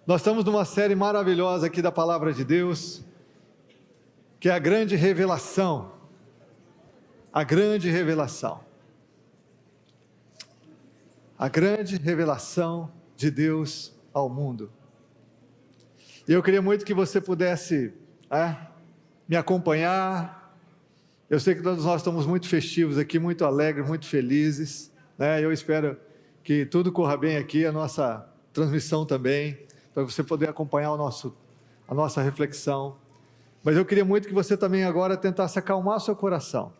Nós estamos numa série maravilhosa aqui da Palavra de Deus, que é a grande revelação. A grande revelação. A grande revelação de Deus ao mundo. E eu queria muito que você pudesse me acompanhar. Eu sei que todos nós estamos muito festivos aqui, muito alegres, muito felizes, Eu espero que tudo corra bem aqui, a nossa transmissão também, para você poder acompanhar a nossa reflexão. Mas eu queria muito que você também agora tentasse acalmar o seu coração,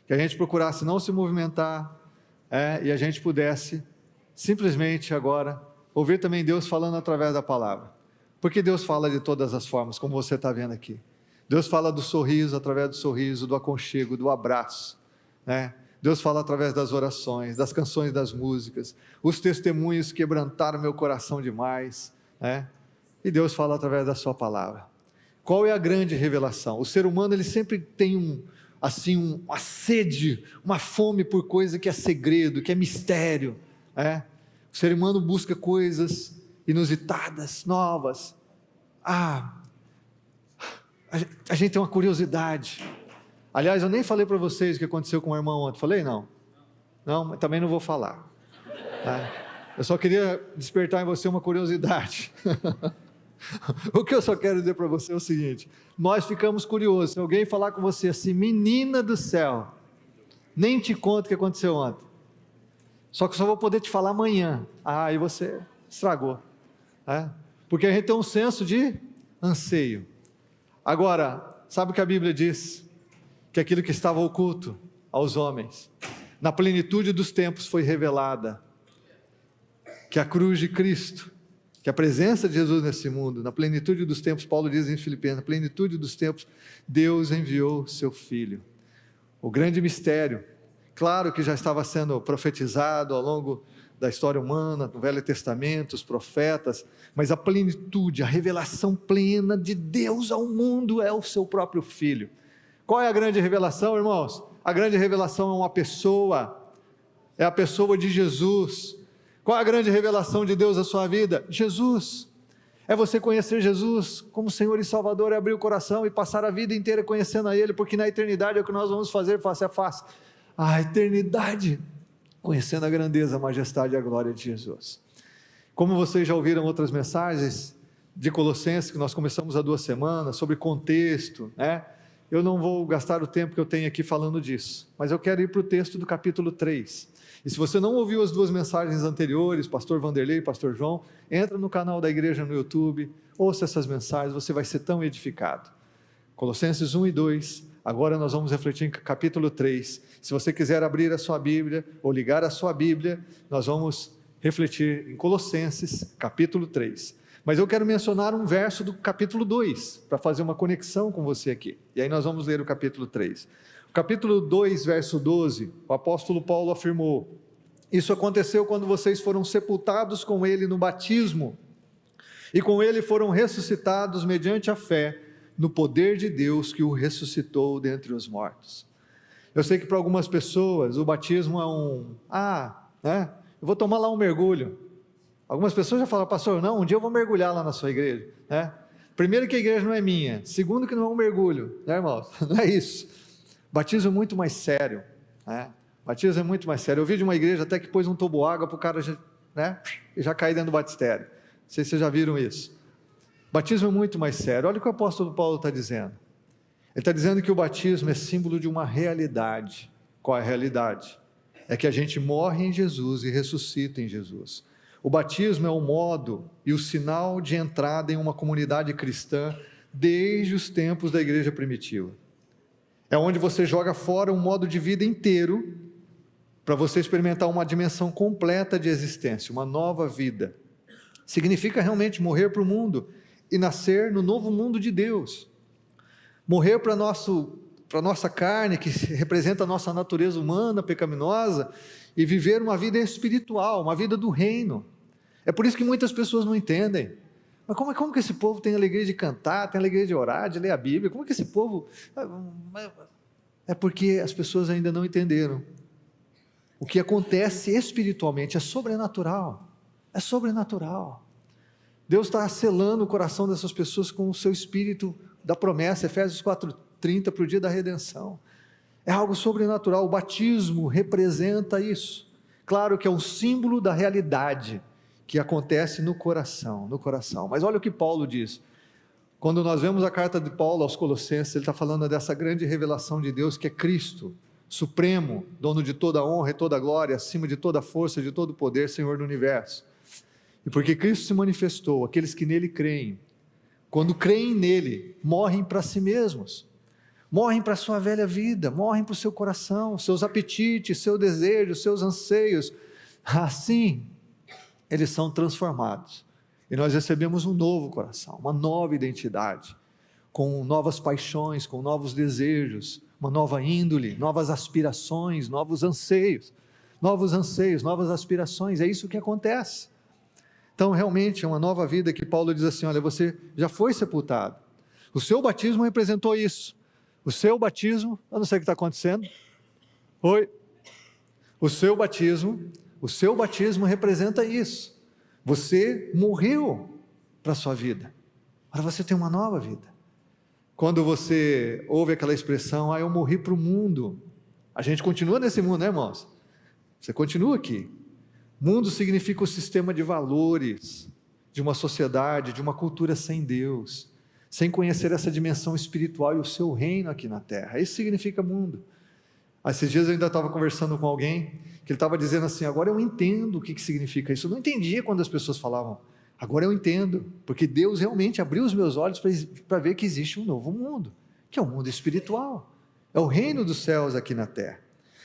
que a gente procurasse não se movimentar, e a gente pudesse simplesmente agora ouvir também Deus falando através da palavra. Porque Deus fala de todas as formas, como você está vendo aqui. Deus fala do sorriso, através do sorriso, do aconchego, do abraço, Deus fala através das orações, das canções, das músicas. Os testemunhos quebrantaram meu coração demais, E Deus fala através da sua palavra. Qual é a grande revelação? O ser humano, ele sempre tem uma sede, uma fome por coisa que é segredo, que é mistério, O ser humano busca coisas inusitadas, novas. A gente tem uma curiosidade. Aliás, eu nem falei para vocês o que aconteceu com o irmão ontem. Falei? Não, mas também não vou falar. Eu só queria despertar em você uma curiosidade. O que eu só quero dizer para você é o seguinte: nós ficamos curiosos. Se alguém falar com você assim, menina do céu, nem te conto o que aconteceu ontem. Só que eu só vou poder te falar amanhã. Aí você estragou. Porque a gente tem um senso de anseio. Agora, sabe o que a Bíblia diz? Que aquilo que estava oculto aos homens, na plenitude dos tempos foi revelada. Que a cruz de Cristo, que a presença de Jesus nesse mundo, na plenitude dos tempos, Paulo diz em Filipenses, na plenitude dos tempos, Deus enviou seu Filho. O grande mistério, claro que já estava sendo profetizado ao longo da história humana, no Velho Testamento, os profetas, mas a plenitude, a revelação plena de Deus ao mundo é o seu próprio Filho. Qual é a grande revelação, irmãos? A grande revelação é uma pessoa, é a pessoa de Jesus. Qual é a grande revelação de Deus à sua vida? Jesus. É você conhecer Jesus como Senhor e Salvador, é abrir o coração e passar a vida inteira conhecendo a Ele, porque na eternidade é o que nós vamos fazer face a face. A eternidade, conhecendo a grandeza, a majestade e a glória de Jesus. Como vocês já ouviram outras mensagens de Colossenses, que nós começamos há 2 semanas, sobre contexto, Eu não vou gastar o tempo que eu tenho aqui falando disso, mas eu quero ir para o texto do capítulo 3. E se você não ouviu as 2 mensagens anteriores, pastor Vanderlei e pastor João, entra no canal da igreja no YouTube, ouça essas mensagens, você vai ser tão edificado. Colossenses 1 e 2, agora nós vamos refletir em capítulo 3. Se você quiser abrir a sua Bíblia, ou ligar a sua Bíblia, nós vamos refletir em Colossenses capítulo 3. Mas eu quero mencionar um verso do capítulo 2, para fazer uma conexão com você aqui. E aí nós vamos ler o capítulo 3. O capítulo 2, verso 12, o apóstolo Paulo afirmou: isso aconteceu quando vocês foram sepultados com ele no batismo, e com ele foram ressuscitados mediante a fé, no poder de Deus que o ressuscitou dentre os mortos. Eu sei que para algumas pessoas o batismo é eu vou tomar lá um mergulho. Algumas pessoas já falam: pastor, não, um dia eu vou mergulhar lá na sua igreja, Primeiro que a igreja não é minha, segundo que não é um mergulho, irmãos? Não é isso. Batismo é muito mais sério, Batismo é muito mais sério. Eu vi de uma igreja até que pôs um toboágua para o cara já cair dentro do batistério. Não sei se vocês já viram isso. Batismo é muito mais sério. Olha o que o apóstolo Paulo está dizendo. Ele está dizendo que o batismo é símbolo de uma realidade. Qual é a realidade? É que a gente morre em Jesus e ressuscita em Jesus. O batismo é o modo e o sinal de entrada em uma comunidade cristã desde os tempos da igreja primitiva. É onde você joga fora um modo de vida inteiro para você experimentar uma dimensão completa de existência, uma nova vida. Significa realmente morrer para o mundo e nascer no novo mundo de Deus. Morrer para a nossa carne, que representa a nossa natureza humana, pecaminosa, e viver uma vida espiritual, uma vida do reino. É por isso que muitas pessoas não entendem. Mas como que esse povo tem alegria de cantar, tem alegria de orar, de ler a Bíblia? Como que esse povo... É porque as pessoas ainda não entenderam. O que acontece espiritualmente é sobrenatural. É sobrenatural. Deus está selando o coração dessas pessoas com o seu espírito da promessa, Efésios 4:30, para o dia da redenção. É algo sobrenatural, o batismo representa isso. Claro que é um símbolo da realidade que acontece no coração. Mas olha o que Paulo diz. Quando nós vemos a carta de Paulo aos Colossenses, ele está falando dessa grande revelação de Deus que é Cristo, supremo, dono de toda honra e toda glória, acima de toda força, de todo poder, Senhor do universo. E porque Cristo se manifestou, aqueles que nele creem, quando creem nele, morrem para si mesmos, morrem para a sua velha vida, morrem para o seu coração, seus apetites, seus desejos, seus anseios. Assim, eles são transformados. E nós recebemos um novo coração, uma nova identidade, com novas paixões, com novos desejos, uma nova índole, novas aspirações, novas aspirações. É isso que acontece. Então, realmente, é uma nova vida que Paulo diz assim: olha, você já foi sepultado. O seu batismo representou isso. O seu batismo, eu não sei o que está acontecendo. Oi? O seu batismo representa isso. Você morreu para a sua vida. Agora você tem uma nova vida. Quando você ouve aquela expressão, eu morri para o mundo. A gente continua nesse mundo, né, irmãos? Você continua aqui. Mundo significa o sistema de valores de uma sociedade, de uma cultura sem Deus, sem conhecer essa dimensão espiritual e o seu reino aqui na terra. Isso significa mundo. Esses dias eu ainda estava conversando com alguém que ele estava dizendo assim: agora eu entendo o que significa isso. Eu não entendia quando as pessoas falavam. Agora eu entendo, porque Deus realmente abriu os meus olhos para ver que existe um novo mundo, que é o mundo espiritual, é o reino dos céus aqui na terra.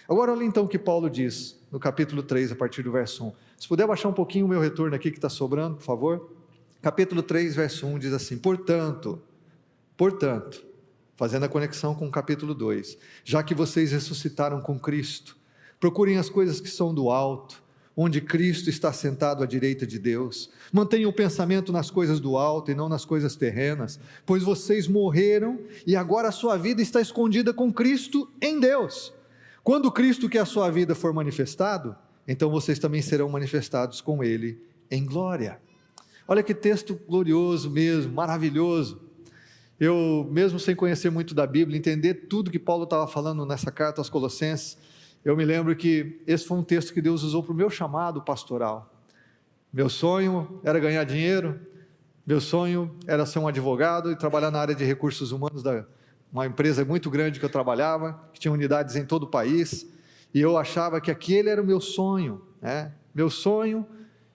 Agora olha então o que Paulo diz no capítulo 3, a partir do verso 1. Se puder baixar um pouquinho o meu retorno aqui que está sobrando, por favor. Capítulo 3, verso 1 diz assim: portanto, fazendo a conexão com o capítulo 2, já que vocês ressuscitaram com Cristo, procurem as coisas que são do alto, onde Cristo está sentado à direita de Deus. Mantenham o pensamento nas coisas do alto e não nas coisas terrenas, pois vocês morreram e agora a sua vida está escondida com Cristo em Deus. Quando Cristo, que é a sua vida, for manifestado, então vocês também serão manifestados com Ele em glória. Olha que texto glorioso mesmo, maravilhoso. Eu, mesmo sem conhecer muito da Bíblia, entender tudo que Paulo estava falando nessa carta aos Colossenses, eu me lembro que esse foi um texto que Deus usou para o meu chamado pastoral. Meu sonho era ganhar dinheiro, meu sonho era ser um advogado e trabalhar na área de recursos humanos uma empresa muito grande que eu trabalhava, que tinha unidades em todo o país, e eu achava que aquele era o meu sonho, né? Meu sonho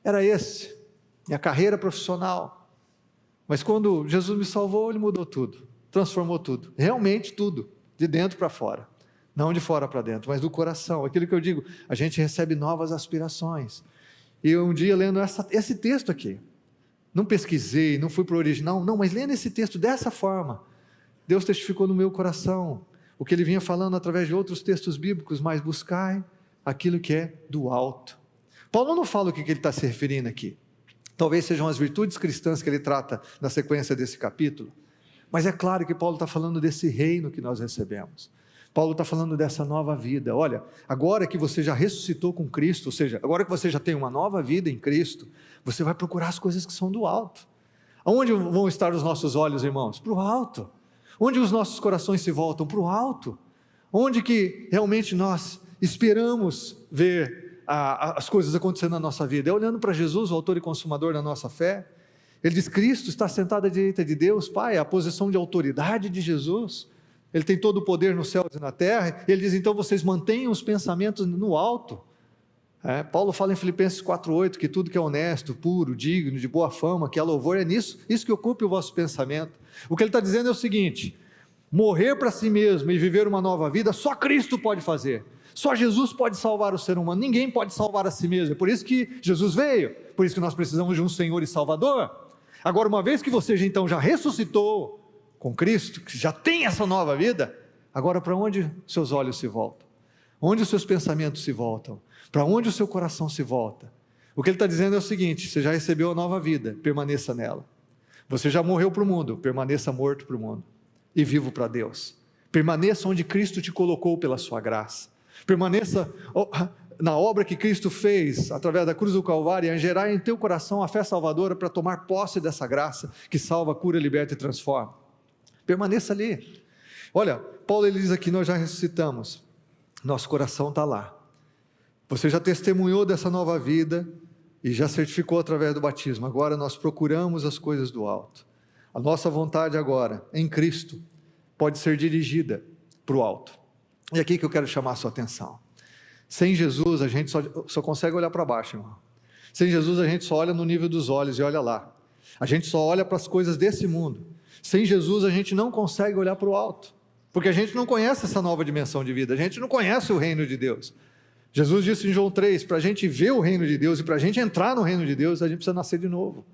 era esse, minha carreira profissional. Mas quando Jesus me salvou, Ele mudou tudo, transformou tudo, realmente tudo, de dentro para fora, não de fora para dentro, mas do coração. Aquilo que eu digo, a gente recebe novas aspirações. E um dia lendo esse texto aqui, não pesquisei, não fui para o original, não, mas lendo esse texto dessa forma, Deus testificou no meu coração o que Ele vinha falando através de outros textos bíblicos: mas buscai aquilo que é do alto. Paulo não fala o que ele está se referindo aqui. Talvez sejam as virtudes cristãs que ele trata na sequência desse capítulo, mas é claro que Paulo está falando desse reino que nós recebemos. Paulo está falando dessa nova vida. Olha, agora que você já ressuscitou com Cristo, ou seja, agora que você já tem uma nova vida em Cristo, você vai procurar as coisas que são do alto. Aonde vão estar os nossos olhos, irmãos? Para o alto. Onde os nossos corações se voltam? Para o alto. Onde que realmente nós esperamos ver as coisas acontecendo na nossa vida? É olhando para Jesus, o autor e consumador da nossa fé. Ele diz: Cristo está sentado à direita de Deus, Pai, a posição de autoridade de Jesus. Ele tem todo o poder nos céus e na terra. Ele diz: então vocês mantenham os pensamentos no alto. Paulo fala em Filipenses 4:8 que tudo que é honesto, puro, digno, de boa fama, que há louvor, é isso que ocupe o vosso pensamento. O que ele está dizendo é o seguinte: morrer para si mesmo e viver uma nova vida, só Cristo pode fazer. Só Jesus pode salvar o ser humano, ninguém pode salvar a si mesmo. É por isso que Jesus veio, por isso que nós precisamos de um Senhor e Salvador. Agora, uma vez que você então já ressuscitou com Cristo, que já tem essa nova vida, agora para onde seus olhos se voltam? Onde os seus pensamentos se voltam? Para onde o seu coração se volta? O que ele está dizendo é o seguinte: você já recebeu a nova vida, permaneça nela. Você já morreu para o mundo, permaneça morto para o mundo e vivo para Deus. Permaneça onde Cristo te colocou pela sua graça. Permaneça na obra que Cristo fez, através da cruz do Calvário, é gerar em teu coração a fé salvadora para tomar posse dessa graça que salva, cura, liberta e transforma. Permaneça ali. Olha, Paulo ele diz aqui, nós já ressuscitamos, nosso coração está lá. Você já testemunhou dessa nova vida e já certificou através do batismo. Agora nós procuramos as coisas do alto. A nossa vontade agora, em Cristo, pode ser dirigida para o alto. E aqui que eu quero chamar a sua atenção. Sem Jesus a gente só consegue olhar para baixo, irmão. Sem Jesus a gente só olha no nível dos olhos e olha lá. A gente só olha para as coisas desse mundo. Sem Jesus a gente não consegue olhar para o alto, porque a gente não conhece essa nova dimensão de vida, a gente não conhece o reino de Deus. Jesus disse em João 3, para a gente ver o reino de Deus e para a gente entrar no reino de Deus, a gente precisa nascer de novo.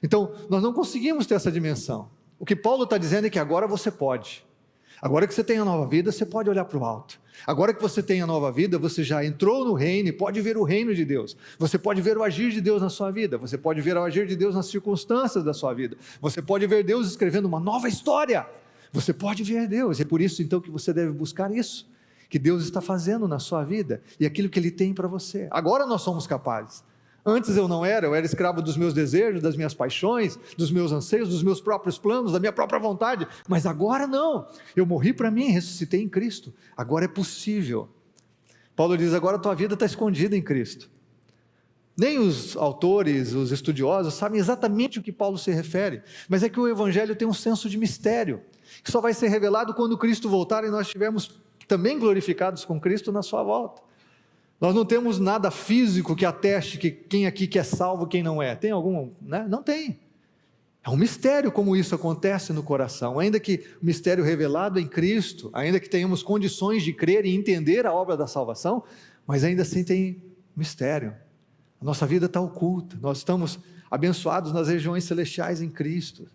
Então, nós não conseguimos ter essa dimensão. O que Paulo está dizendo é que agora você pode. Agora que você tem a nova vida, você pode olhar para o alto. Agora que você tem a nova vida, você já entrou no reino e pode ver o reino de Deus. Você pode ver o agir de Deus na sua vida. Você pode ver o agir de Deus nas circunstâncias da sua vida. Você pode ver Deus escrevendo uma nova história. Você pode ver Deus. É por isso então que você deve buscar isso que Deus está fazendo na sua vida e aquilo que Ele tem para você. Agora nós somos capazes. Antes eu não era, eu era escravo dos meus desejos, das minhas paixões, dos meus anseios, dos meus próprios planos, da minha própria vontade, mas agora não, eu morri para mim, ressuscitei em Cristo, agora é possível. Paulo diz, agora a tua vida está escondida em Cristo. Nem os autores, os estudiosos sabem exatamente o que Paulo se refere, mas é que o Evangelho tem um senso de mistério, que só vai ser revelado quando Cristo voltar e nós estivermos também glorificados com Cristo na sua volta. Nós não temos nada físico que ateste que quem aqui que é salvo, quem não é. Tem algum? Né? Não tem. É um mistério como isso acontece no coração. Ainda que o mistério revelado em Cristo, ainda que tenhamos condições de crer e entender a obra da salvação, mas ainda assim tem mistério. A nossa vida está oculta. Nós estamos abençoados nas regiões celestiais em Cristo.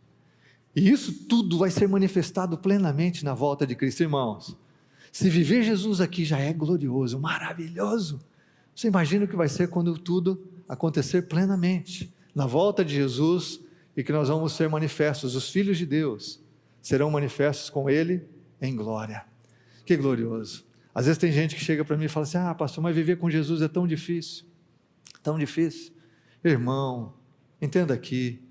E isso tudo vai ser manifestado plenamente na volta de Cristo, irmãos. Se viver Jesus aqui já é glorioso, maravilhoso. Você imagina o que vai ser quando tudo acontecer plenamente, na volta de Jesus, e que nós vamos ser manifestos, os filhos de Deus serão manifestos com Ele em glória. Que glorioso. Às vezes tem gente que chega para mim e fala assim, pastor, mas viver com Jesus é tão difícil, tão difícil. Irmão, entenda aqui,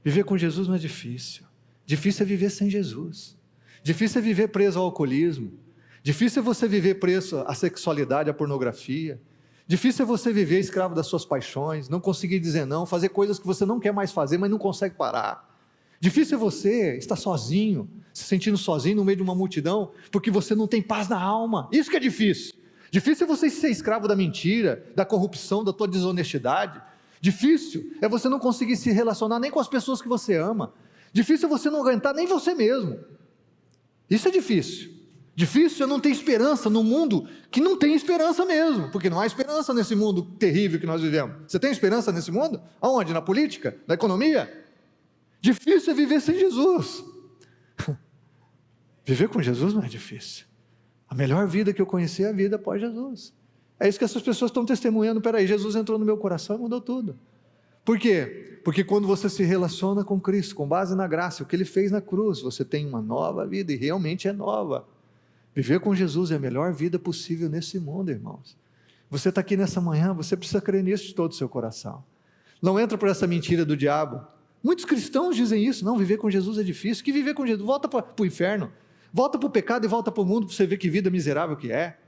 viver com Jesus não é difícil, difícil é viver sem Jesus, difícil é viver preso ao alcoolismo, difícil é você viver preso à sexualidade, à pornografia. Difícil é você viver escravo das suas paixões, não conseguir dizer não, fazer coisas que você não quer mais fazer, mas não consegue parar. Difícil é você estar sozinho, se sentindo sozinho no meio de uma multidão, porque você não tem paz na alma. Isso que é difícil. Difícil é você ser escravo da mentira, da corrupção, da tua desonestidade. Difícil é você não conseguir se relacionar nem com as pessoas que você ama. Difícil é você não aguentar nem você mesmo. Isso é difícil. Difícil é não ter esperança num mundo que não tem esperança mesmo, porque não há esperança nesse mundo terrível que nós vivemos. Você tem esperança nesse mundo? Aonde? Na política? Na economia? Difícil é viver sem Jesus. Viver com Jesus não é difícil. A melhor vida que eu conheci é a vida após Jesus. É isso que essas pessoas estão testemunhando. Peraí, Jesus entrou no meu coração e mudou tudo. Por quê? Porque quando você se relaciona com Cristo, com base na graça, o que Ele fez na cruz, você tem uma nova vida e realmente é nova. Viver com Jesus é a melhor vida possível nesse mundo, irmãos. Você está aqui nessa manhã, você precisa crer nisso de todo o seu coração. Não entra por essa mentira do diabo. Muitos cristãos dizem isso, não, viver com Jesus é difícil. Que viver com Jesus? Volta para o inferno, volta para o pecado e volta para o mundo para você ver que vida miserável que é.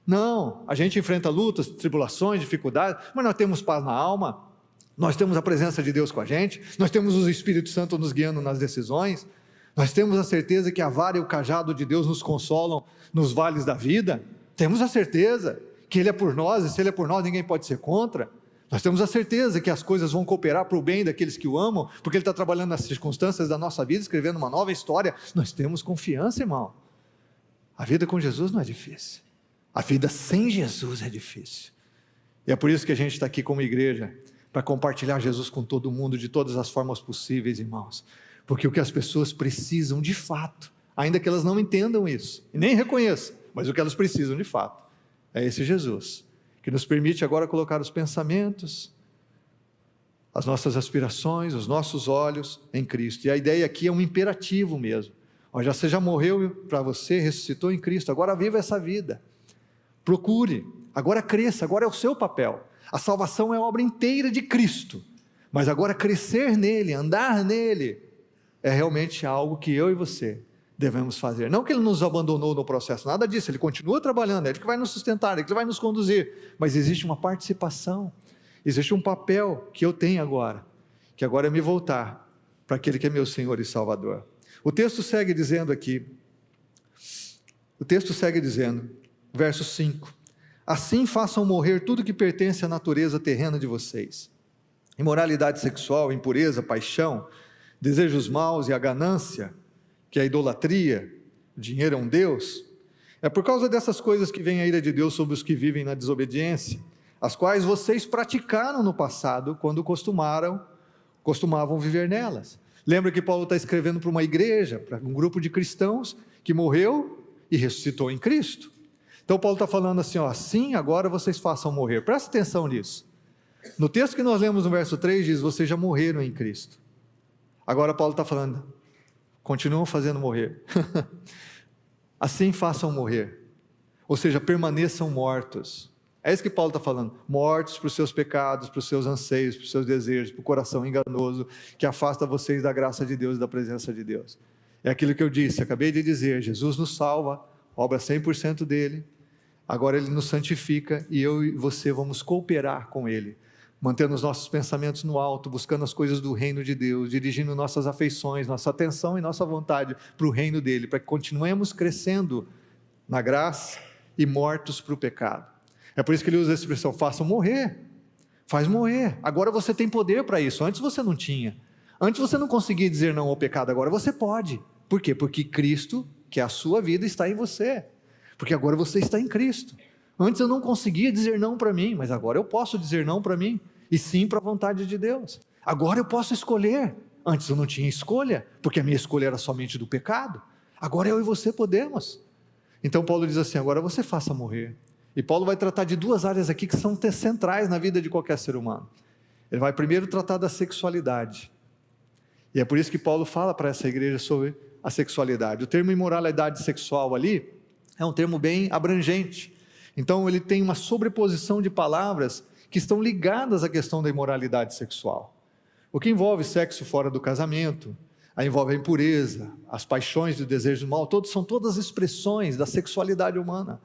Não, a gente enfrenta lutas, tribulações, dificuldades, mas nós temos paz na alma, nós temos a presença de Deus com a gente, nós temos o Espírito Santo nos guiando nas decisões, nós temos a certeza que a vara e o cajado de Deus nos consolam nos vales da vida, temos a certeza que Ele é por nós, e se Ele é por nós, ninguém pode ser contra. Nós temos a certeza que as coisas vão cooperar para o bem daqueles que o amam, porque Ele está trabalhando nas circunstâncias da nossa vida, escrevendo uma nova história. Nós temos confiança, irmão. A vida com Jesus não é difícil, a vida sem Jesus é difícil, e é por isso que a gente está aqui como igreja, para compartilhar Jesus com todo mundo, de todas as formas possíveis, irmãos, porque o que as pessoas precisam de fato, ainda que elas não entendam isso, e nem reconheçam, mas o que elas precisam de fato, é esse Jesus, que nos permite agora colocar os pensamentos, as nossas aspirações, os nossos olhos em Cristo. E a ideia aqui é um imperativo mesmo. Você já morreu para você, ressuscitou em Cristo, agora viva essa vida. Procure Agora cresça, agora é o seu papel. A salvação é a obra inteira de Cristo, mas agora crescer nele, andar nele, é realmente algo que eu e você devemos fazer. Não que Ele nos abandonou no processo, nada disso, Ele continua trabalhando, é Ele que vai nos sustentar, é Ele que vai nos conduzir, mas existe uma participação, existe um papel que eu tenho agora, que agora é me voltar para aquele que é meu Senhor e Salvador. O texto segue dizendo aqui, verso 5, assim façam morrer tudo que pertence à natureza terrena de vocês, imoralidade sexual, impureza, paixão, desejos maus e a ganância, que é a idolatria, o dinheiro é um Deus. É por causa dessas coisas que vem a ira de Deus sobre os que vivem na desobediência, as quais vocês praticaram no passado, quando costumavam viver nelas. Lembra que Paulo está escrevendo para uma igreja, para um grupo de cristãos, que morreu e ressuscitou em Cristo. Então Paulo está falando assim, assim agora vocês façam morrer. Presta atenção nisso. No texto que nós lemos no verso 3, diz, vocês já morreram em Cristo. Agora Paulo está falando, continuam fazendo morrer. Assim façam morrer. Ou seja, permaneçam mortos. É isso que Paulo está falando. Mortos para os seus pecados, para os seus anseios, para os seus desejos, para o coração enganoso, que afasta vocês da graça de Deus e da presença de Deus. É aquilo que eu disse, acabei de dizer, Jesus nos salva, obra 100% dele, agora Ele nos santifica e eu e você vamos cooperar com Ele, mantendo os nossos pensamentos no alto, buscando as coisas do reino de Deus, dirigindo nossas afeições, nossa atenção e nossa vontade para o reino dEle, para que continuemos crescendo na graça e mortos para o pecado. É por isso que ele usa a expressão, façam morrer, faz morrer, agora você tem poder para isso, antes você não tinha, antes você não conseguia dizer não ao pecado, agora você pode. Por quê? Porque Cristo, que é a sua vida, está em você, porque agora você está em Cristo. Antes eu não conseguia dizer não para mim, mas agora eu posso dizer não para mim, e sim para a vontade de Deus. Agora eu posso escolher, antes eu não tinha escolha, porque a minha escolha era somente do pecado, agora eu e você podemos. Então Paulo diz assim, agora você faça morrer. E Paulo vai tratar de duas áreas aqui que são centrais na vida de qualquer ser humano. Ele vai primeiro tratar da sexualidade, e é por isso que Paulo fala para essa igreja sobre a sexualidade. O termo imoralidade sexual ali, é um termo bem abrangente, então ele tem uma sobreposição de palavras que estão ligadas à questão da imoralidade sexual. O que envolve sexo fora do casamento, envolve a impureza, as paixões e o desejo do mal, são todas expressões da sexualidade humana.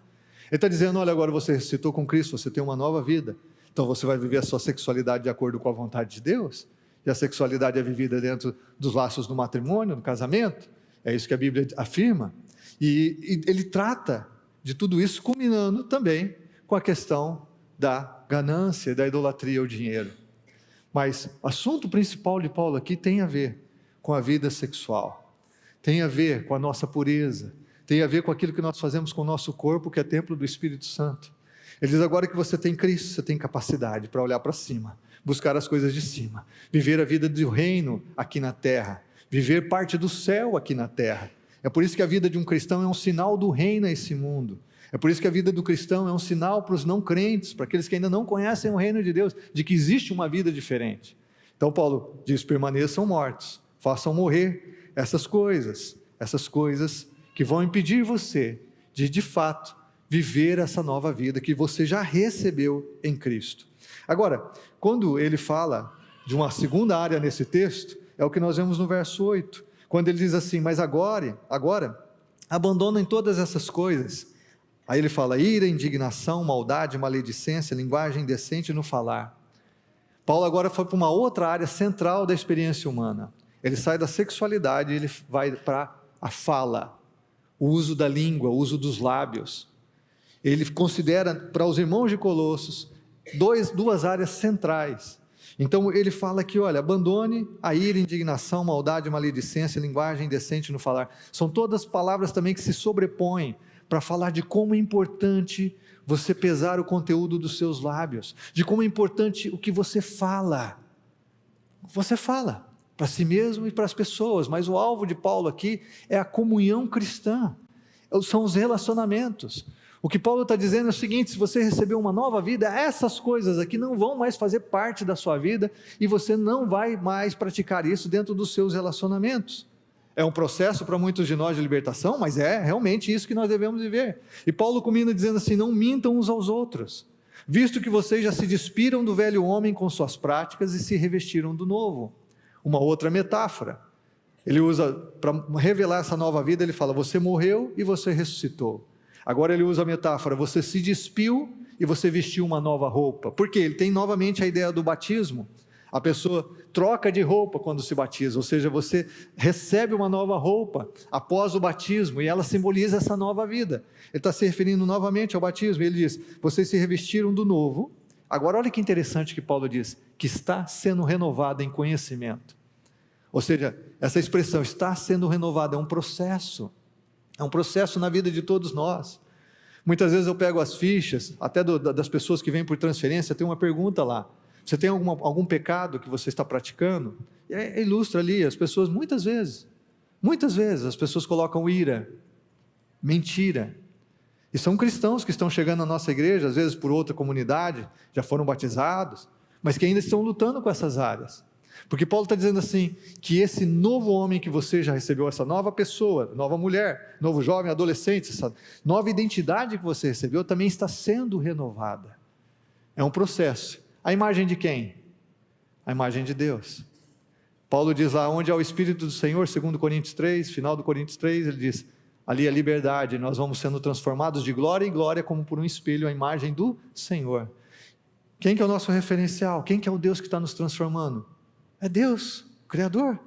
Ele está dizendo, olha, agora você ressuscitou com Cristo, você tem uma nova vida, então você vai viver a sua sexualidade de acordo com a vontade de Deus, e a sexualidade é vivida dentro dos laços do matrimônio, do casamento, é isso que a Bíblia afirma, e ele trata de tudo isso, culminando também com a questão da ganância, da idolatria ao dinheiro. Mas o assunto principal de Paulo aqui tem a ver com a vida sexual, tem a ver com a nossa pureza, tem a ver com aquilo que nós fazemos com o nosso corpo, que é templo do Espírito Santo. Ele diz agora que você tem Cristo, você tem capacidade para olhar para cima, buscar as coisas de cima, viver a vida do reino aqui na terra, viver parte do céu aqui na terra. É por isso que a vida de um cristão é um sinal do reino a esse mundo. É por isso que a vida do cristão é um sinal para os não crentes, para aqueles que ainda não conhecem o reino de Deus, de que existe uma vida diferente. Então Paulo diz, permaneçam mortos, façam morrer essas coisas que vão impedir você de fato, viver essa nova vida que você já recebeu em Cristo. Agora, quando ele fala de uma segunda área nesse texto, é o que nós vemos no verso 8, quando ele diz assim, mas agora, abandonem todas essas coisas. Aí ele fala, ira, indignação, maldade, maledicência, linguagem indecente no falar. Paulo agora foi para uma outra área central da experiência humana. Ele sai da sexualidade e ele vai para a fala, o uso da língua, o uso dos lábios. Ele considera para os irmãos de Colossos duas áreas centrais. Então ele fala aqui, olha, abandone a ira, indignação, maldade, maledicência, linguagem indecente no falar. São todas palavras também que se sobrepõem para falar de como é importante você pesar o conteúdo dos seus lábios, de como é importante o que você fala. Você fala para si mesmo e para as pessoas, mas o alvo de Paulo aqui é a comunhão cristã, são os relacionamentos. O que Paulo está dizendo é o seguinte, se você recebeu uma nova vida, essas coisas aqui não vão mais fazer parte da sua vida, e você não vai mais praticar isso dentro dos seus relacionamentos. É um processo para muitos de nós de libertação, mas é realmente isso que nós devemos viver. E Paulo combina dizendo assim: não mintam uns aos outros, visto que vocês já se despiram do velho homem com suas práticas e se revestiram do novo. Uma outra metáfora, ele usa para revelar essa nova vida, ele fala: você morreu e você ressuscitou. Agora ele usa a metáfora: você se despiu e você vestiu uma nova roupa. Por quê? Ele tem novamente a ideia do batismo. A pessoa troca de roupa quando se batiza, ou seja, você recebe uma nova roupa após o batismo, e ela simboliza essa nova vida. Ele está se referindo novamente ao batismo, e ele diz: vocês se revestiram do novo. Agora olha que interessante que Paulo diz: que está sendo renovado em conhecimento. Ou seja, essa expressão está sendo renovada é um processo na vida de todos nós. Muitas vezes eu pego as fichas, até das pessoas que vêm por transferência, tem uma pergunta lá: você tem algum pecado que você está praticando? E ilustra ali, as pessoas muitas vezes, as pessoas colocam ira, mentira, e são cristãos que estão chegando na nossa igreja, às vezes por outra comunidade, já foram batizados, mas que ainda estão lutando com essas áreas, porque Paulo está dizendo assim, que esse novo homem que você já recebeu, essa nova pessoa, nova mulher, novo jovem, adolescente, essa nova identidade que você recebeu, também está sendo renovada. É um processo. A imagem de quem? A imagem de Deus. Paulo diz lá: onde há o Espírito do Senhor, segundo Coríntios 3, final do Coríntios 3, ele diz, ali é liberdade, nós vamos sendo transformados de glória em glória, como por um espelho, a imagem do Senhor. Quem que é o nosso referencial? Quem que é o Deus que está nos transformando? É Deus, o Criador.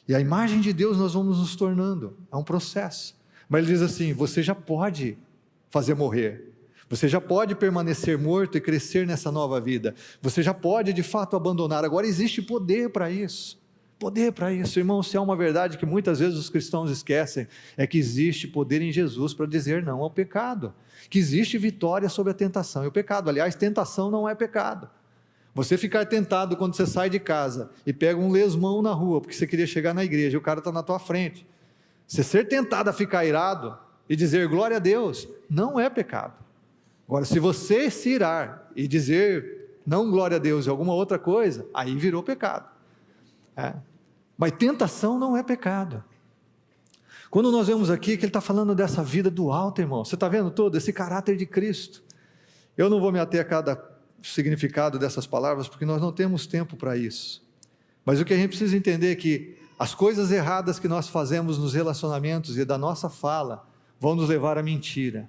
E a imagem de Deus nós vamos nos tornando, é um processo. Mas ele diz assim: você já pode fazer morrer, você já pode permanecer morto e crescer nessa nova vida, você já pode de fato abandonar. Agora existe poder para isso, irmão. Se há uma verdade que muitas vezes os cristãos esquecem, é que existe poder em Jesus para dizer não ao pecado, que existe vitória sobre a tentação e o pecado. Aliás, tentação não é pecado. Você ficar tentado quando você sai de casa e pega um lesmão na rua, porque você queria chegar na igreja e o cara está na tua frente, você ser tentado a ficar irado e dizer glória a Deus, não é pecado. Agora, se você se irar e dizer não glória a Deus e alguma outra coisa, aí virou pecado. Mas tentação não é pecado. Quando nós vemos aqui que ele está falando dessa vida do alto, irmão, você está vendo todo esse caráter de Cristo. Eu não vou me ater a cada significado dessas palavras, porque nós não temos tempo para isso. Mas o que a gente precisa entender é que as coisas erradas que nós fazemos nos relacionamentos e da nossa fala vão nos levar à mentira.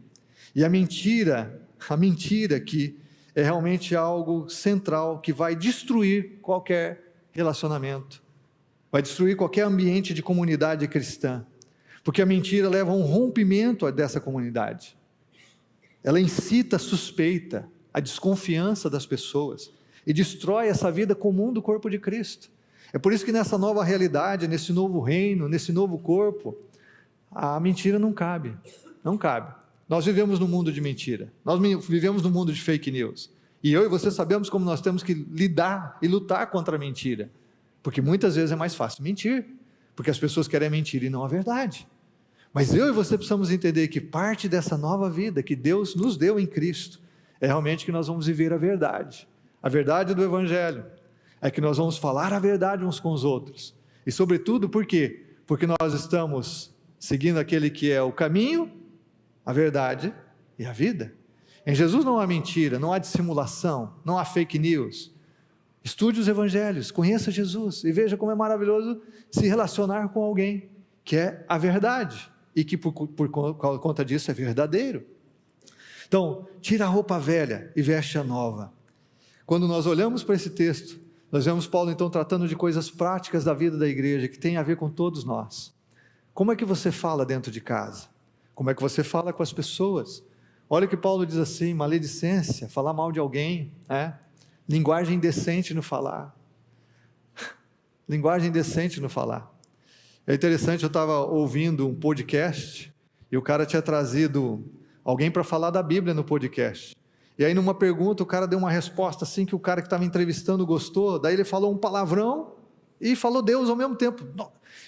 E a mentira que é realmente algo central, que vai destruir qualquer relacionamento, vai destruir qualquer ambiente de comunidade cristã, porque a mentira leva a um rompimento dessa comunidade, ela incita a suspeita, a desconfiança das pessoas, e destrói essa vida comum do corpo de Cristo. É por isso que nessa nova realidade, nesse novo reino, nesse novo corpo, a mentira não cabe. Nós vivemos num mundo de mentira, nós vivemos num mundo de fake news, e eu e você sabemos como nós temos que lidar e lutar contra a mentira, porque muitas vezes é mais fácil mentir, porque as pessoas querem mentir e não a verdade. Mas eu e você precisamos entender que parte dessa nova vida que Deus nos deu em Cristo, é realmente que nós vamos viver a verdade do Evangelho, é que nós vamos falar a verdade uns com os outros, e sobretudo, por quê? Porque nós estamos seguindo aquele que é o caminho, a verdade e a vida. Em Jesus não há mentira, não há dissimulação, não há fake news. Estude os evangelhos, conheça Jesus, e veja como é maravilhoso se relacionar com alguém que é a verdade, e que por conta disso é verdadeiro. Então, tira a roupa velha e veste a nova. Quando nós olhamos para esse texto, nós vemos Paulo então tratando de coisas práticas da vida da igreja, que tem a ver com todos nós. Como é que você fala dentro de casa? Como é que você fala com as pessoas? Olha o que Paulo diz assim: maledicência, falar mal de alguém, linguagem indecente no falar. Linguagem indecente no falar. É interessante, eu estava ouvindo um podcast, e o cara tinha trazido alguém para falar da Bíblia no podcast, e aí numa pergunta o cara deu uma resposta assim, que o cara que estava entrevistando gostou, daí ele falou um palavrão, e falou Deus ao mesmo tempo,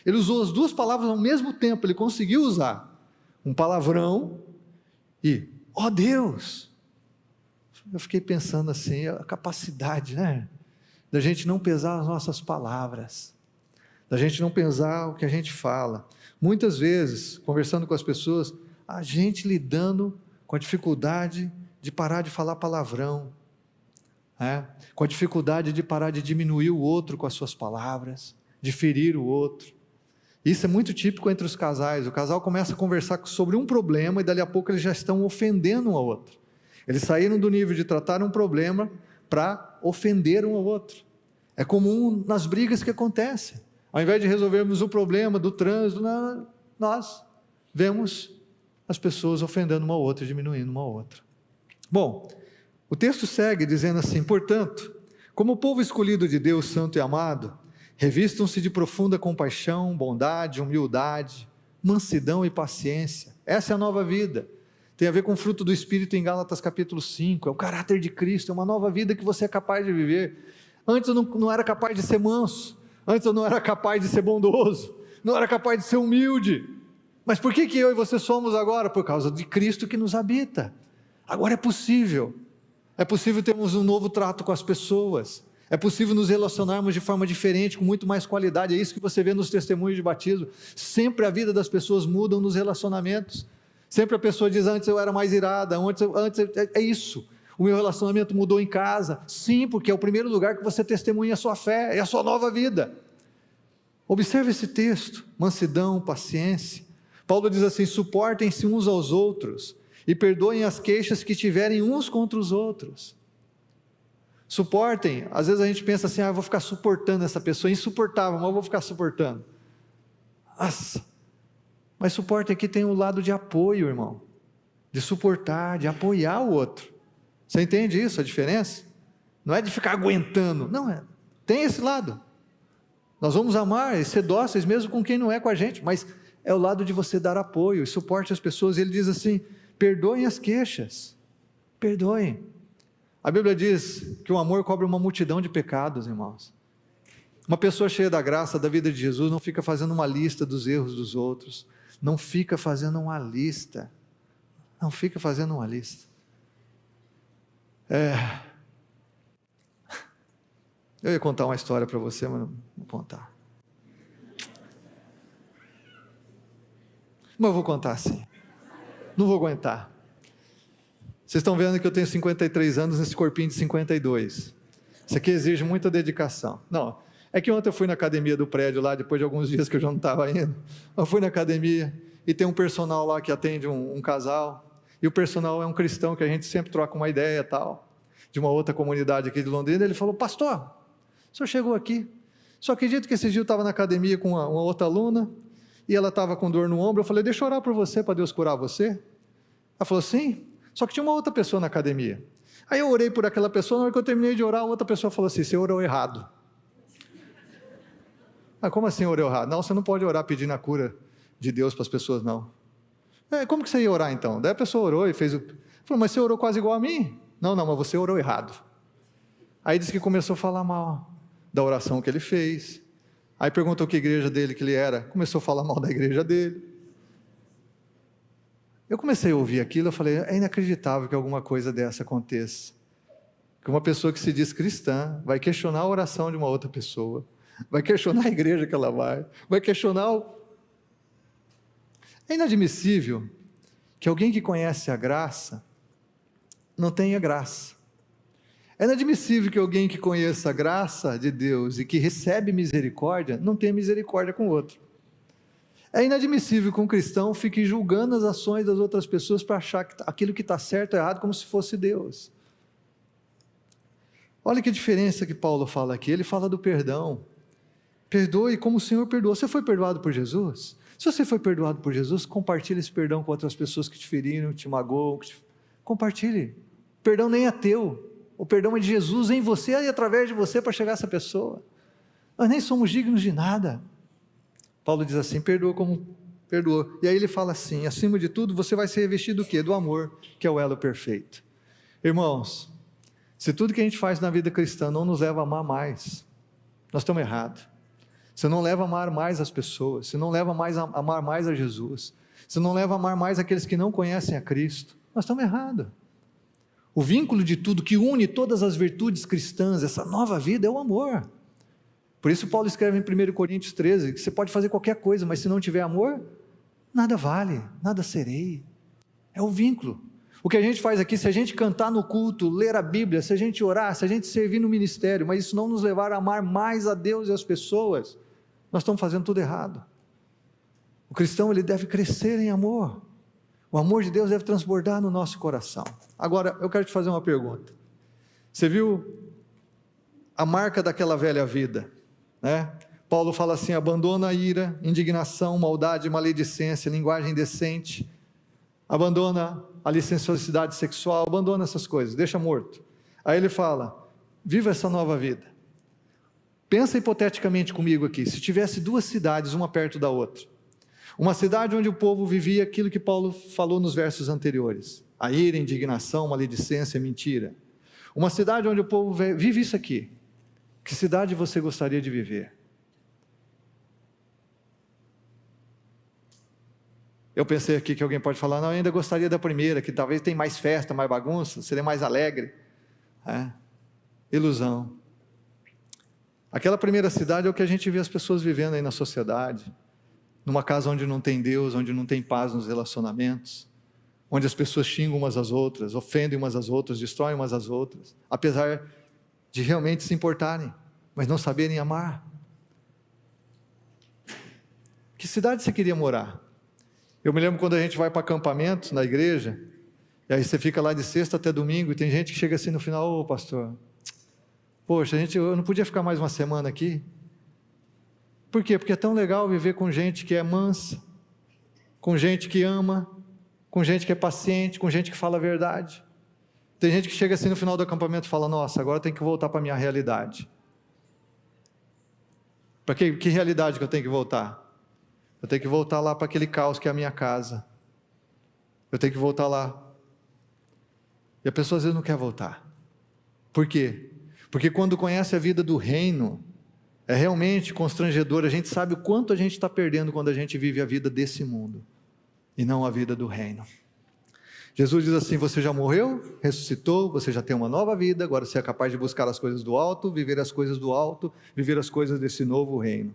ele usou as duas palavras ao mesmo tempo, ele conseguiu usar um palavrão, e, ó Deus, eu fiquei pensando assim, a capacidade, da gente não pesar as nossas palavras, da gente não pensar o que a gente fala. Muitas vezes, conversando com as pessoas, a gente lidando com a dificuldade de parar de falar palavrão, com a dificuldade de parar de diminuir o outro com as suas palavras, de ferir o outro. Isso é muito típico entre os casais. O casal começa a conversar sobre um problema e dali a pouco eles já estão ofendendo um ao outro. Eles saíram do nível de tratar um problema para ofender um ao outro. É comum nas brigas que acontecem. Ao invés de resolvermos o problema do trânsito, nós vemos as pessoas ofendendo uma outra, diminuindo uma outra. Bom, o texto segue dizendo assim: portanto, como povo escolhido de Deus, santo e amado, revistam-se de profunda compaixão, bondade, humildade, mansidão e paciência. Essa é a nova vida. Tem a ver com o fruto do Espírito em Gálatas capítulo 5, é o caráter de Cristo, é uma nova vida que você é capaz de viver. Antes eu não era capaz de ser manso, antes eu não era capaz de ser bondoso, não era capaz de ser humilde, mas por que eu e você somos agora? Por causa de Cristo que nos habita. Agora é possível termos um novo trato com as pessoas, é possível nos relacionarmos de forma diferente, com muito mais qualidade. É isso que você vê nos testemunhos de batismo. Sempre a vida das pessoas muda nos relacionamentos. Sempre a pessoa diz: antes eu era mais irada, antes é isso. O meu relacionamento mudou em casa. Sim, porque é o primeiro lugar que você testemunha a sua fé, é a sua nova vida. Observe esse texto: mansidão, paciência. Paulo diz assim: suportem-se uns aos outros e perdoem as queixas que tiverem uns contra os outros. Suportem. Às vezes a gente pensa assim: eu vou ficar suportando essa pessoa, insuportável, mas eu vou ficar suportando. Nossa. Mas suporte aqui tem o lado de apoio, irmão, de suportar, de apoiar o outro. Você entende isso, a diferença? Não é de ficar aguentando, não, tem esse lado. Nós vamos amar e ser dóceis mesmo com quem não é com a gente, mas é o lado de você dar apoio e suporte às pessoas. Ele diz assim: perdoem as queixas, perdoem. A Bíblia diz que o amor cobre uma multidão de pecados, irmãos. Uma pessoa cheia da graça da vida de Jesus não fica fazendo uma lista dos erros dos outros, não fica fazendo uma lista, Eu ia contar uma história para você, mas não vou contar. Mas eu vou contar assim, não vou aguentar. Vocês estão vendo que eu tenho 53 anos nesse corpinho de 52. Isso aqui exige muita dedicação. Não, é que ontem eu fui na academia do prédio lá, depois de alguns dias que eu já não estava indo. Eu fui na academia e tem um personal lá que atende um casal. E o personal é um cristão que a gente sempre troca uma ideia e tal, de uma outra comunidade aqui de Londrina. Ele falou: pastor, o senhor chegou aqui, só acredito que esse dia eu estava na academia com uma outra aluna, e ela estava com dor no ombro. Eu falei: deixa eu orar por você, para Deus curar você. Ela falou: sim. Só que tinha uma outra pessoa na academia. Aí eu orei por aquela pessoa. Na hora que eu terminei de orar, a outra pessoa falou assim: você orou errado. Como assim orou errado? Não, você não pode orar pedindo a cura de Deus para as pessoas, não. Como que você ia orar então? Daí a pessoa orou e fez falou: mas você orou quase igual a mim. Não, mas você orou errado. Aí disse que começou a falar mal da oração que ele fez. Aí perguntou que igreja dele que ele era. Começou a falar mal da igreja dele. Eu comecei a ouvir aquilo, eu falei: é inacreditável que alguma coisa dessa aconteça. Que uma pessoa que se diz cristã vai questionar a oração de uma outra pessoa, vai questionar a igreja que ela vai questionar É inadmissível que alguém que conhece a graça não tenha graça. É inadmissível que alguém que conheça a graça de Deus e que recebe misericórdia não tenha misericórdia com o outro. É inadmissível que um cristão fique julgando as ações das outras pessoas para achar que aquilo que está certo é errado, como se fosse Deus. Olha que diferença que Paulo fala aqui. Ele fala do perdão. Perdoe como o Senhor perdoou. Você foi perdoado por Jesus? Se você foi perdoado por Jesus, compartilhe esse perdão com outras pessoas que te feriram, te magoam. Compartilhe. O perdão nem é teu. O perdão é de Jesus em você e através de você para chegar a essa pessoa. Nós nem somos dignos de nada. Paulo diz assim: perdoa como perdoou. E aí ele fala assim: acima de tudo, você vai ser revestido do quê? Do amor, que é o elo perfeito. Irmãos, se tudo que a gente faz na vida cristã não nos leva a amar mais, nós estamos errados. Se não leva a amar mais as pessoas, se não leva a amar mais a Jesus, se não leva a amar mais aqueles que não conhecem a Cristo, nós estamos errados. O vínculo de tudo que une todas as virtudes cristãs, essa nova vida, é o amor. Por isso Paulo escreve em 1 Coríntios 13, que você pode fazer qualquer coisa, mas se não tiver amor, nada vale, nada serei. É o vínculo. O que a gente faz aqui, se a gente cantar no culto, ler a Bíblia, se a gente orar, se a gente servir no ministério, mas isso não nos levar a amar mais a Deus e as pessoas, nós estamos fazendo tudo errado. O cristão, ele deve crescer em amor. O amor de Deus deve transbordar no nosso coração. Agora, eu quero te fazer uma pergunta. Você viu a marca daquela velha vida, né? Paulo fala assim: abandona a ira, indignação, maldade, maledicência, linguagem indecente, abandona a licenciosidade sexual, abandona essas coisas, deixa morto. Aí ele fala: viva essa nova vida. Pensa hipoteticamente comigo aqui, se tivesse duas cidades, uma perto da outra, uma cidade onde o povo vivia aquilo que Paulo falou nos versos anteriores, a ira, indignação, maledicência, mentira, uma cidade onde o povo vive isso aqui, que cidade você gostaria de viver? Eu pensei aqui que alguém pode falar: não, eu ainda gostaria da primeira, que talvez tem mais festa, mais bagunça, seria mais alegre. Ilusão. Aquela primeira cidade é o que a gente vê as pessoas vivendo aí na sociedade, numa casa onde não tem Deus, onde não tem paz nos relacionamentos, onde as pessoas xingam umas às outras, ofendem umas às outras, destroem umas às outras, apesar de realmente se importarem, mas não saberem amar. Que cidade você queria morar? Eu me lembro quando a gente vai para acampamentos na igreja, e aí você fica lá de sexta até domingo, e tem gente que chega assim no final: ô pastor, poxa, eu não podia ficar mais uma semana aqui? Por quê? Porque é tão legal viver com gente que é mansa, com gente que ama, com gente que é paciente, com gente que fala a verdade. Tem gente que chega assim no final do acampamento e fala: nossa, agora eu tenho que voltar para a minha realidade. Para que realidade que eu tenho que voltar? Eu tenho que voltar lá para aquele caos que é a minha casa. Eu tenho que voltar lá. E a pessoa às vezes não quer voltar. Por quê? Porque quando conhece a vida do reino, é realmente constrangedor. A gente sabe o quanto a gente está perdendo quando a gente vive a vida desse mundo, e não a vida do reino. Jesus diz assim: você já morreu, ressuscitou, você já tem uma nova vida, agora você é capaz de buscar as coisas do alto, viver as coisas do alto, viver as coisas desse novo reino.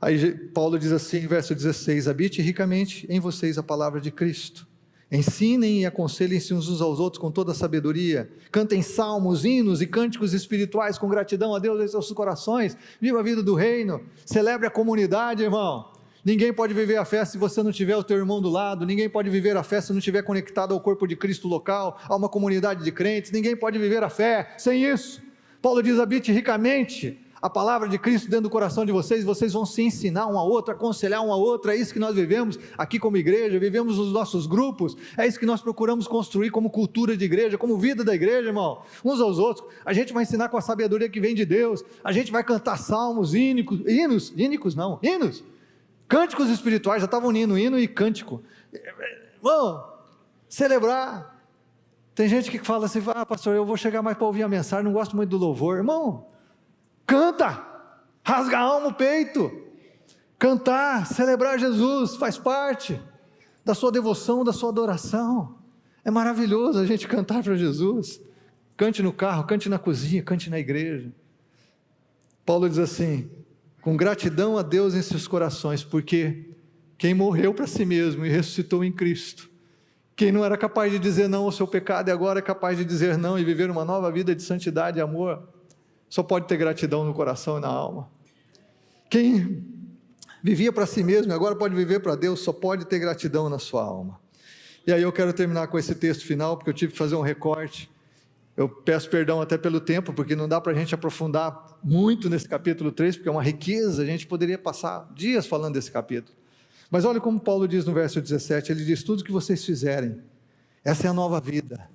Aí Paulo diz assim, verso 16: habite ricamente em vocês a palavra de Cristo, ensinem e aconselhem-se uns aos outros com toda a sabedoria, cantem salmos, hinos e cânticos espirituais com gratidão a Deus em seus corações, viva a vida do reino, celebre a comunidade, irmão. Ninguém pode viver a festa se você não tiver o teu irmão do lado, ninguém pode viver a festa se não estiver conectado ao corpo de Cristo local, a uma comunidade de crentes, ninguém pode viver a fé sem isso. Paulo diz: habite ricamente a palavra de Cristo dentro do coração de vocês, vocês vão se ensinar um ao outro, aconselhar um ao outro. É isso que nós vivemos aqui como igreja, vivemos nos nossos grupos, é isso que nós procuramos construir como cultura de igreja, como vida da igreja, irmão, uns aos outros. A gente vai ensinar com a sabedoria que vem de Deus, a gente vai cantar salmos, hinos, cânticos espirituais, já estava unindo hino e cântico, irmão, celebrar. Tem gente que fala assim: ah pastor, eu vou chegar mais para ouvir a mensagem, não gosto muito do louvor. Irmão, canta, rasga a alma, o peito, cantar, celebrar Jesus, faz parte da sua devoção, da sua adoração. É maravilhoso a gente cantar para Jesus. Cante no carro, cante na cozinha, cante na igreja. Paulo diz assim: com gratidão a Deus em seus corações, porque quem morreu para si mesmo e ressuscitou em Cristo, quem não era capaz de dizer não ao seu pecado e agora é capaz de dizer não e viver uma nova vida de santidade e amor, só pode ter gratidão no coração e na alma. Quem vivia para si mesmo e agora pode viver para Deus, só pode ter gratidão na sua alma. E aí eu quero terminar com esse texto final, porque eu tive que fazer um recorte. Eu peço perdão até pelo tempo, porque não dá para a gente aprofundar muito nesse capítulo 3, porque é uma riqueza, a gente poderia passar dias falando desse capítulo. Mas olha como Paulo diz no verso 17, ele diz: tudo que vocês fizerem, essa é a nova vida,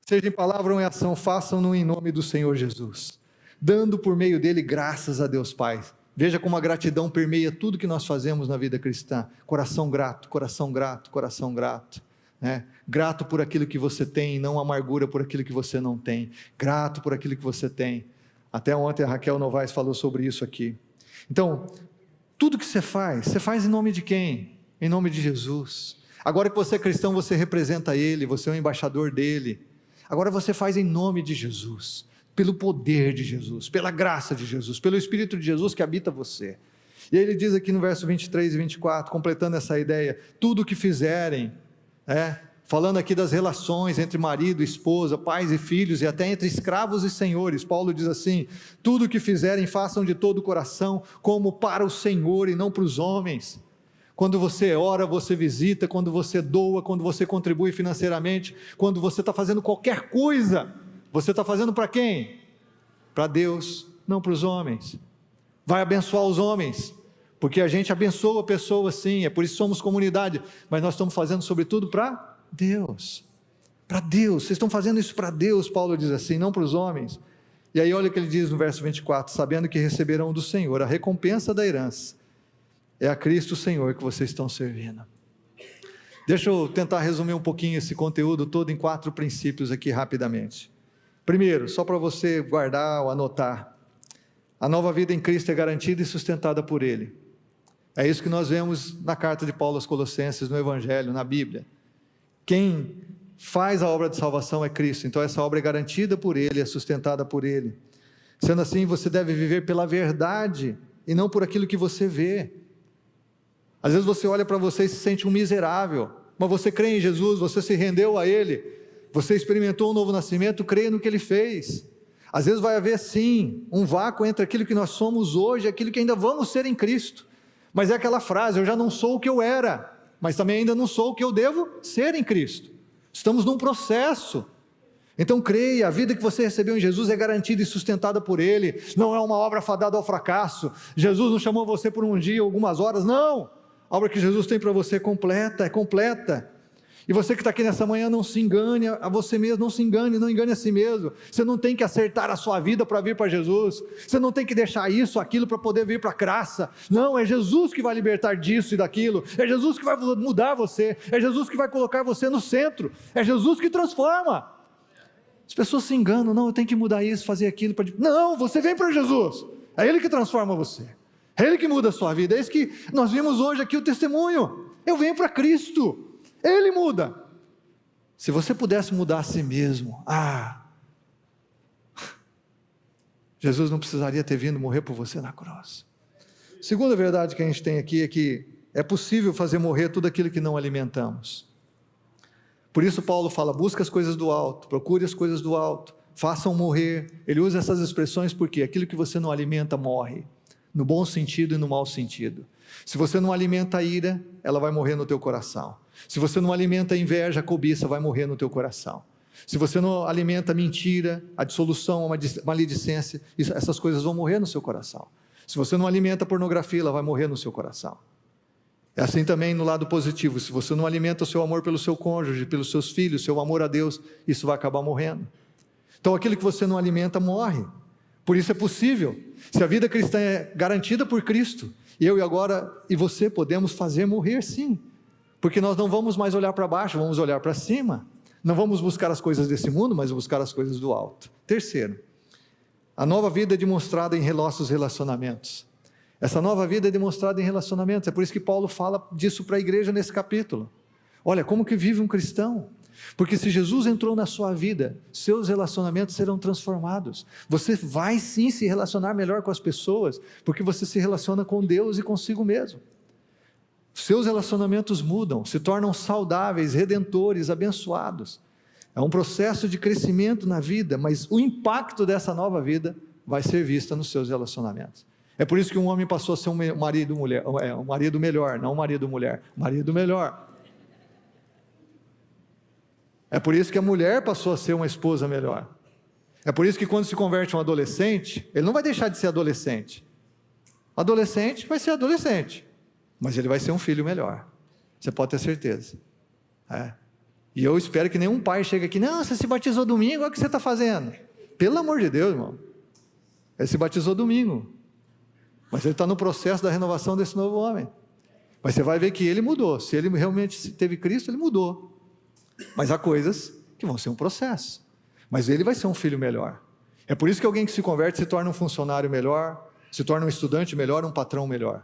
seja em palavra ou em ação, façam-no em nome do Senhor Jesus, dando por meio dele graças a Deus Pai. Veja como a gratidão permeia tudo que nós fazemos na vida cristã. Coração grato, coração grato, coração grato, né? Grato por aquilo que você tem, não amargura por aquilo que você não tem, grato por aquilo que você tem. Até ontem a Raquel Novaes falou sobre isso aqui. Então, tudo que você faz em nome de quem? Em nome de Jesus. Agora que você é cristão, você representa Ele, você é o embaixador dele. Agora você faz em nome de Jesus. pelo poder de Jesus, pela graça de Jesus, pelo Espírito de Jesus que habita você. E aí ele diz aqui no verso 23 e 24, completando essa ideia, tudo o que fizerem, falando aqui das relações entre marido, esposa, pais e filhos, e até entre escravos e senhores, Paulo diz assim, tudo o que fizerem façam de todo o coração, como para o Senhor e não para os homens. Quando você ora, você visita, quando você doa, quando você contribui financeiramente, quando você está fazendo qualquer coisa, você está fazendo para quem? Para Deus, não para os homens. Vai abençoar os homens, porque a gente abençoa pessoas sim, é por isso somos comunidade, mas nós estamos fazendo sobretudo para Deus, vocês estão fazendo isso para Deus, Paulo diz assim, não para os homens. E aí olha o que ele diz no verso 24, sabendo que receberão do Senhor a recompensa da herança, é a Cristo Senhor que vocês estão servindo. Deixa eu tentar resumir um pouquinho esse conteúdo todo em 4 princípios aqui rapidamente. Primeiro, só para você guardar ou anotar, a nova vida em Cristo é garantida e sustentada por Ele. É isso que nós vemos na carta de Paulo aos Colossenses, no Evangelho, na Bíblia. Quem faz a obra de salvação é Cristo, então essa obra é garantida por Ele, é sustentada por Ele. Sendo assim, você deve viver pela verdade e não por aquilo que você vê. Às vezes você olha para você e se sente um miserável, mas você crê em Jesus, você se rendeu a Ele, você experimentou um novo nascimento, creia no que Ele fez. Às vezes vai haver sim, um vácuo entre aquilo que nós somos hoje e aquilo que ainda vamos ser em Cristo, mas é aquela frase, eu já não sou o que eu era, mas também ainda não sou o que eu devo ser em Cristo. Estamos num processo. Então creia, a vida que você recebeu em Jesus é garantida e sustentada por Ele, não é uma obra fadada ao fracasso. Jesus não chamou você por um dia, algumas horas, não, a obra que Jesus tem para você é completa. E você que está aqui nessa manhã, não se engane a você mesmo, não se engane, não engane a si mesmo. Você não tem que acertar a sua vida para vir para Jesus, você não tem que deixar isso, aquilo para poder vir para a graça. Não, é Jesus que vai libertar disso e daquilo, é Jesus que vai mudar você, é Jesus que vai colocar você no centro, é Jesus que transforma. As pessoas se enganam, não, eu tenho que mudar isso, fazer aquilo, não, você vem para Jesus, é Ele que transforma você, é Ele que muda a sua vida. É isso que nós vimos hoje aqui, o testemunho, eu venho para Cristo, Ele muda. Se você pudesse mudar a si mesmo, Jesus não precisaria ter vindo morrer por você na cruz. Segunda verdade que a gente tem aqui é que é possível fazer morrer tudo aquilo que não alimentamos. Por isso Paulo fala, busca as coisas do alto, procure as coisas do alto, façam morrer. Ele usa essas expressões porque aquilo que você não alimenta morre, no bom sentido e no mau sentido. Se você não alimenta a ira, ela vai morrer no teu coração. Se você não alimenta a inveja, a cobiça vai morrer no teu coração. Se você não alimenta a mentira, a dissolução, a maledicência, essas coisas vão morrer no seu coração. Se você não alimenta a pornografia, ela vai morrer no seu coração. É assim também no lado positivo, se você não alimenta o seu amor pelo seu cônjuge, pelos seus filhos, seu amor a Deus, isso vai acabar morrendo. Então aquilo que você não alimenta morre. Por isso é possível, se a vida cristã é garantida por Cristo, eu e você podemos fazer morrer sim, porque nós não vamos mais olhar para baixo, vamos olhar para cima, não vamos buscar as coisas desse mundo, mas buscar as coisas do alto. Terceiro, a nova vida é demonstrada em nossos relacionamentos. Essa nova vida é demonstrada em relacionamentos, é por isso que Paulo fala disso para a igreja nesse capítulo. Olha, como que vive um cristão? Porque se Jesus entrou na sua vida, seus relacionamentos serão transformados. Você vai sim se relacionar melhor com as pessoas, porque você se relaciona com Deus e consigo mesmo. Seus relacionamentos mudam, se tornam saudáveis, redentores, abençoados. É um processo de crescimento na vida, mas o impacto dessa nova vida vai ser vista nos seus relacionamentos. É por isso que um homem passou a ser um marido melhor, não um marido-mulher, marido melhor. É por isso que a mulher passou a ser uma esposa melhor. É por isso que quando se converte um adolescente, ele não vai deixar de ser adolescente. Adolescente vai ser adolescente, mas ele vai ser um filho melhor. Você pode ter certeza. E eu espero que nenhum pai chegue aqui, não, você se batizou domingo, olha o que você está fazendo. Pelo amor de Deus, irmão. Ele se batizou domingo, mas ele está no processo da renovação desse novo homem. Mas você vai ver que ele mudou. Se ele realmente teve Cristo, ele mudou. Mas há coisas que vão ser um processo, mas ele vai ser um filho melhor. É por isso que alguém que se converte se torna um funcionário melhor, se torna um estudante melhor, um patrão melhor,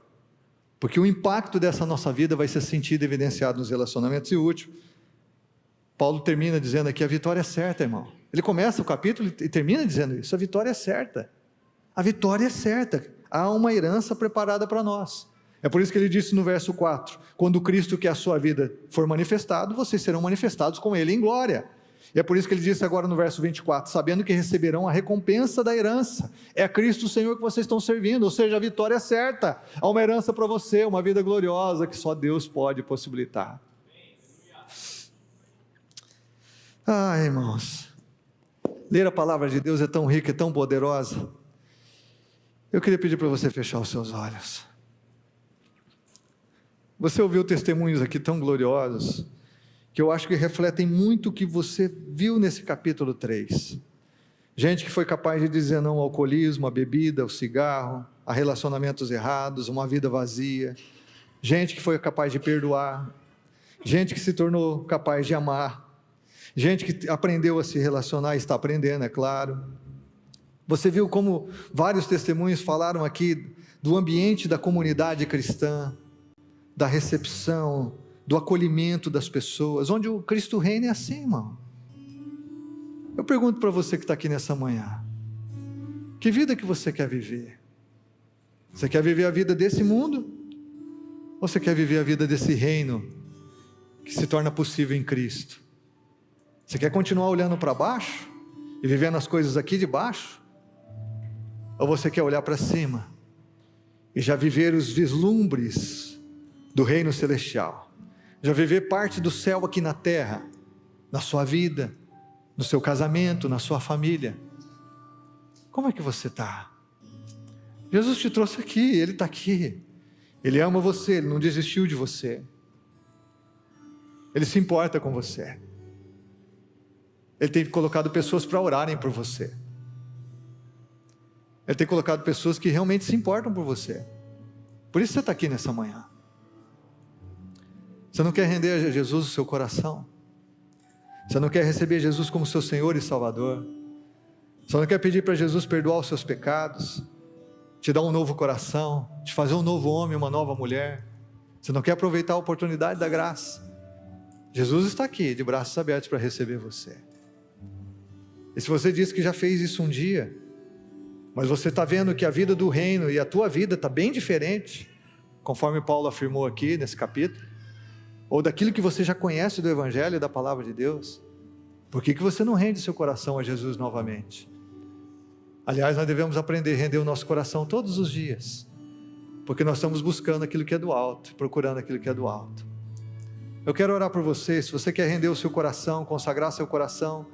porque o impacto dessa nossa vida vai ser sentido e evidenciado nos relacionamentos. E último, Paulo termina dizendo aqui, a vitória é certa, irmão, Ele começa o capítulo e termina dizendo isso, a vitória é certa. A vitória é certa, há uma herança preparada para nós. É por isso que ele disse no verso 4, quando Cristo, que é a sua vida, for manifestado, vocês serão manifestados com ele em glória. E é por isso que ele disse agora no verso 24, sabendo que receberão a recompensa da herança. É a Cristo o Senhor que vocês estão servindo, ou seja, a vitória é certa. Há uma herança para você, uma vida gloriosa que só Deus pode possibilitar. Irmãos, ler a palavra de Deus é tão rica e tão poderosa. Eu queria pedir para você fechar os seus olhos. Você ouviu testemunhos aqui tão gloriosos, que eu acho que refletem muito o que você viu nesse capítulo 3. Gente que foi capaz de dizer não ao alcoolismo, à bebida, ao cigarro, a relacionamentos errados, uma vida vazia. Gente que foi capaz de perdoar. Gente que se tornou capaz de amar. Gente que aprendeu a se relacionar e está aprendendo, é claro. Você viu como vários testemunhos falaram aqui do ambiente da comunidade cristã, da recepção, do acolhimento das pessoas, onde o Cristo reina é assim, irmão. Eu pergunto para você que está aqui nessa manhã, que vida que você quer viver? Você quer viver a vida desse mundo? Ou você quer viver a vida desse reino, que se torna possível em Cristo? Você quer continuar olhando para baixo, e vivendo as coisas aqui de baixo? Ou você quer olhar para cima, e já viver os vislumbres do reino celestial? Já viver parte do céu aqui na terra, na sua vida, no seu casamento, na sua família? Como é que você está? Jesus te trouxe aqui, Ele está aqui. Ele ama você, Ele não desistiu de você. Ele se importa com você. Ele tem colocado pessoas para orarem por você. Ele tem colocado pessoas que realmente se importam por você. Por isso você está aqui nessa manhã. Você não quer render a Jesus o seu coração? Você não quer receber Jesus como seu Senhor e Salvador? Você não quer pedir para Jesus perdoar os seus pecados? Te dar um novo coração? Te fazer um novo homem, uma nova mulher? Você não quer aproveitar a oportunidade da graça? Jesus está aqui, de braços abertos para receber você. E se você disse que já fez isso um dia, mas você está vendo que a vida do reino e a tua vida está bem diferente, conforme Paulo afirmou aqui nesse capítulo, ou daquilo que você já conhece do Evangelho e da Palavra de Deus, por que você não rende seu coração a Jesus novamente? Aliás, nós devemos aprender a render o nosso coração todos os dias, porque nós estamos buscando aquilo que é do alto, procurando aquilo que é do alto. Eu quero orar por você. Se você quer render o seu coração, consagrar seu coração,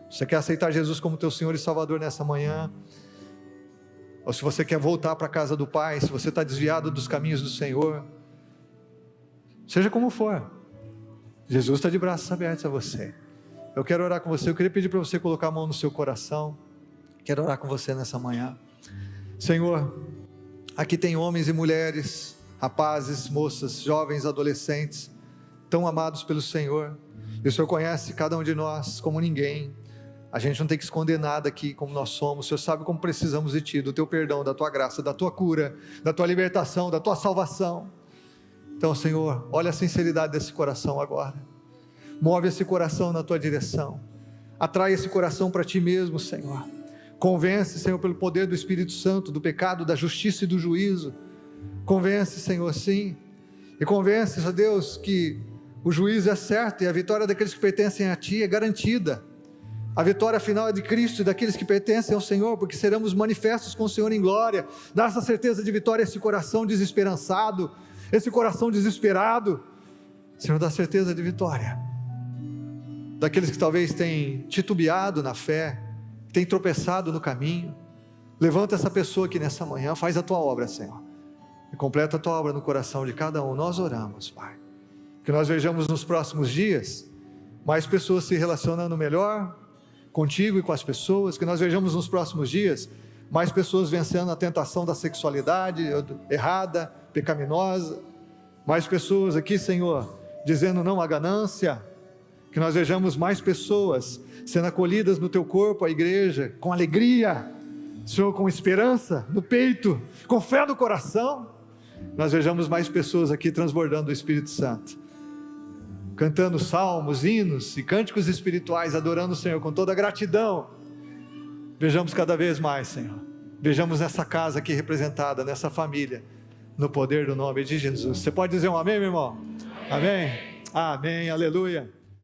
se você quer aceitar Jesus como teu Senhor e Salvador nessa manhã, ou se você quer voltar para a casa do Pai, se você está desviado dos caminhos do Senhor, seja como for, Jesus está de braços abertos a você. Eu quero orar com você. Eu queria pedir para você colocar a mão no seu coração. Quero orar com você nessa manhã. Senhor, aqui tem homens e mulheres, rapazes, moças, jovens, adolescentes, tão amados pelo Senhor, e o Senhor conhece cada um de nós como ninguém. A gente não tem que esconder nada aqui como nós somos. O Senhor sabe como precisamos de Ti, do Teu perdão, da Tua graça, da Tua cura, da Tua libertação, da Tua salvação. Então, Senhor, olha a sinceridade desse coração agora. Move esse coração na Tua direção. Atrai esse coração para Ti mesmo, Senhor. Convence, Senhor, pelo poder do Espírito Santo, do pecado, da justiça e do juízo. Convence, Senhor, sim. E convence, ó Deus, que o juízo é certo e a vitória daqueles que pertencem a Ti é garantida. A vitória final é de Cristo e daqueles que pertencem ao Senhor, porque seremos manifestos com o Senhor em glória. Dá essa certeza de vitória a esse coração desesperançado, esse coração desesperado. Senhor, dá certeza de vitória. Daqueles que talvez tenham titubeado na fé, tenham tropeçado no caminho. Levanta essa pessoa aqui nessa manhã, faz a Tua obra, Senhor. E completa a Tua obra no coração de cada um. Nós oramos, Pai. Que nós vejamos nos próximos dias mais pessoas se relacionando melhor contigo e com as pessoas, que nós vejamos nos próximos dias mais pessoas vencendo a tentação da sexualidade errada, pecaminosa, mais pessoas aqui, Senhor, dizendo não à ganância, que nós vejamos mais pessoas sendo acolhidas no Teu corpo, a igreja, com alegria, Senhor, com esperança no peito, com fé no coração. Nós vejamos mais pessoas aqui transbordando do Espírito Santo. cantando salmos, hinos e cânticos espirituais, adorando o Senhor com toda gratidão. Vejamos cada vez mais, Senhor. Vejamos essa casa aqui representada, nessa família, no poder do nome de Jesus. Você pode dizer um amém, meu irmão? Amém? Amém, aleluia.